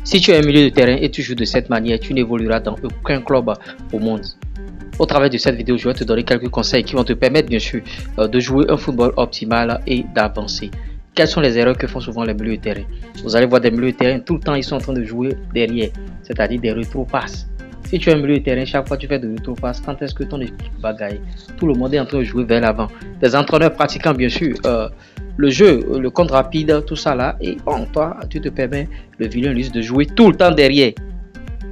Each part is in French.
Si tu es un milieu de terrain et tu joues de cette manière, tu n'évolueras dans aucun club au monde. Au travers de cette vidéo, je vais te donner quelques conseils qui vont te permettre bien sûr de jouer un football optimal et d'avancer. Quelles sont les erreurs que font souvent les milieux de terrain? Vous allez voir des milieux de terrain, tout le temps ils sont en train de jouer derrière, c'est-à-dire des rétro-passes. Si tu es un milieu de terrain, chaque fois que tu fais de rétro-passes, quand est-ce que ton équipe va gagner? Tout le monde est en train de jouer vers l'avant. Des entraîneurs pratiquant bien sûr le jeu, le compte rapide, tout ça là, et bon, toi, tu te permets le vilain luxe de jouer tout le temps derrière.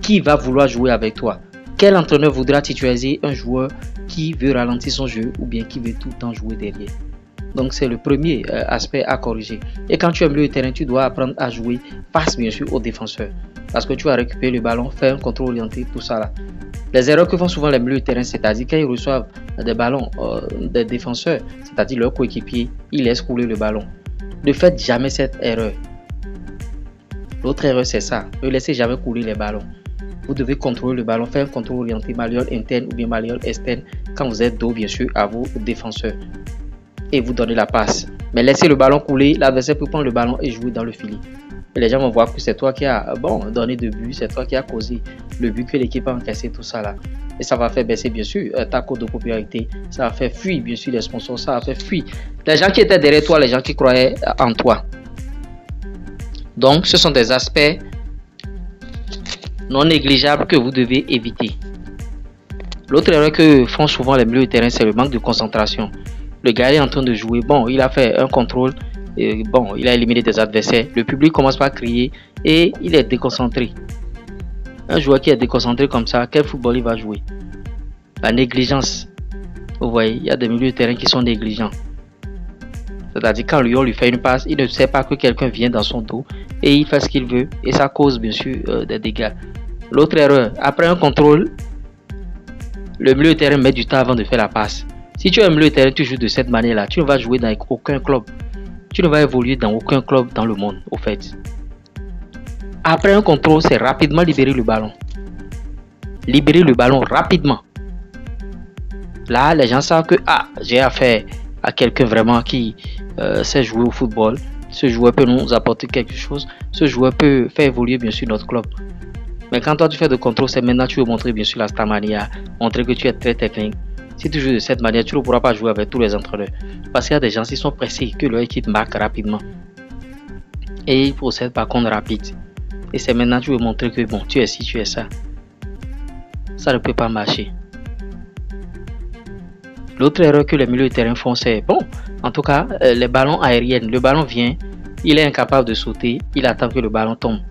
Qui va vouloir jouer avec toi? Quel entraîneur voudra titulariser un joueur qui veut ralentir son jeu ou bien qui veut tout le temps jouer derrière? Donc c'est le premier aspect à corriger. Et quand tu es au milieu de terrain, tu dois apprendre à jouer face bien sûr aux défenseurs. Parce que tu vas récupérer le ballon, faire un contrôle orienté, tout ça là. Les erreurs que font souvent les milieux de terrain, c'est-à-dire quand ils reçoivent des ballons des défenseurs, c'est-à-dire leurs coéquipiers, ils laissent couler le ballon. Ne faites jamais cette erreur. L'autre erreur c'est ça, ne laissez jamais couler les ballons. Vous devez contrôler le ballon, faire un contrôle orienté malléole interne ou bien malléole externe quand vous êtes dos bien sûr à vos défenseurs. Et vous donnez la passe. Mais laissez le ballon couler, l'adversaire peut prendre le ballon et jouer dans le filet. Et les gens vont voir que c'est toi qui as donné de but, c'est toi qui as causé le but que l'équipe a encaissé, tout ça là. Et ça va faire baisser bien sûr ta cote de popularité, ça va faire fuir bien sûr les sponsors, ça va faire fuir les gens qui étaient derrière toi, les gens qui croyaient en toi. Donc ce sont des aspects non négligeables que vous devez éviter. L'autre erreur que font souvent les milieux de terrain, c'est le manque de concentration. Le gars est en train de jouer, bon, il a fait un contrôle, et bon, il a éliminé des adversaires. Le public commence par crier et il est déconcentré. Un joueur qui est déconcentré comme ça, quel football il va jouer? La négligence. Vous voyez, il y a des milieux de terrain qui sont négligents. C'est-à-dire quand on lui fait une passe, il ne sait pas que quelqu'un vient dans son dos et il fait ce qu'il veut et ça cause bien sûr des dégâts. L'autre erreur, après un contrôle, le milieu de terrain met du temps avant de faire la passe. Si tu es un milieu de terrain, tu joues de cette manière-là, tu ne vas jouer dans aucun club. Tu ne vas évoluer dans aucun club dans le monde, au fait. Après un contrôle, c'est rapidement libérer le ballon. Libérer le ballon rapidement. Là, les gens savent que j'ai affaire à quelqu'un vraiment qui sait jouer au football. Ce joueur peut nous apporter quelque chose. Ce joueur peut faire évoluer bien sûr notre club. Mais quand toi tu fais de contrôle, c'est maintenant tu veux montrer bien sûr la stamania, montrer que tu es très technique. Si tu joues de cette manière, tu ne pourras pas jouer avec tous les entraîneurs. Parce qu'il y a des gens qui sont pressés que leur équipe marque rapidement. Et ils procèdent par contre rapide. Et c'est maintenant que tu veux montrer que bon, tu es ci, tu es ça. Ça ne peut pas marcher. L'autre erreur que les milieux de terrain font, c'est bon, en tout cas, les ballons aériens. Le ballon vient, il est incapable de sauter, il attend que le ballon tombe.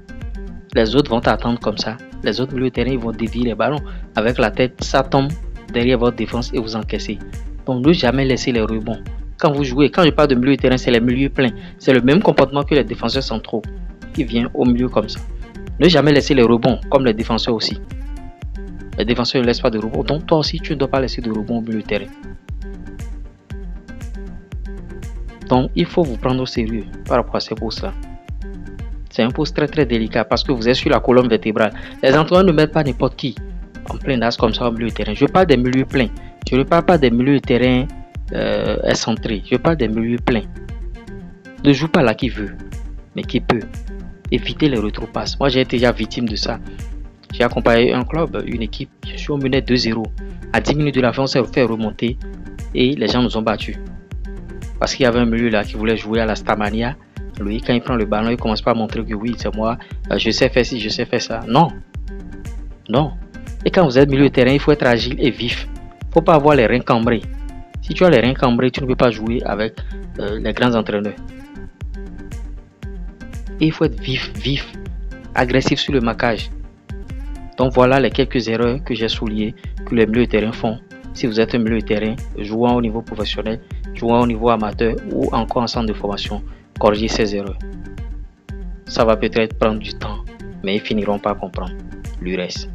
Les autres vont attendre comme ça. Les autres milieux de terrain ils vont dévier les ballons avec la tête, ça tombe derrière votre défense et vous encaissez. Donc ne jamais laisser les rebonds. Quand vous jouez, quand je parle de milieu de terrain, c'est les milieux pleins. C'est le même comportement que les défenseurs centraux qui vient au milieu comme ça. Ne jamais laisser les rebonds comme les défenseurs aussi. Les défenseurs ne laissent pas de rebonds. Donc toi aussi tu ne dois pas laisser de rebonds au milieu de terrain. Donc il faut vous prendre au sérieux par rapport à ces postes-là. C'est un poste très très délicat parce que vous êtes sur la colonne vertébrale. Les entraîneurs ne mettent pas n'importe qui en plein as comme ça au milieu de terrain. Je parle des milieux pleins. Je ne parle pas des milieux de terrain excentrés. Je parle des milieux pleins. Ne joue pas là qui veut, mais qui peut. Éviter les retropasses. Moi j'ai été déjà victime de ça. J'ai accompagné un club, une équipe. Je suis au menait 2-0. À 10 minutes de la fin, on s'est fait remonter et les gens nous ont battus. Parce qu'il y avait un milieu là qui voulait jouer à la Stamania. Lui, quand il prend le ballon, il commence pas à montrer que oui, c'est moi, je sais faire ci, je sais faire ça. Non. Non. Et quand vous êtes milieu de terrain, il faut être agile et vif. Il ne faut pas avoir les reins cambrés. Si tu as les reins cambrés, tu ne peux pas jouer avec les grands entraîneurs. Et il faut être vif, agressif sur le marquage. Donc voilà les quelques erreurs que j'ai soulignées que les milieux de terrain font. Si vous êtes un milieu de terrain, jouant au niveau professionnel, jouant au niveau amateur ou encore en centre de formation, corriger ces erreurs. Ça va peut-être prendre du temps, mais ils finiront par comprendre le reste.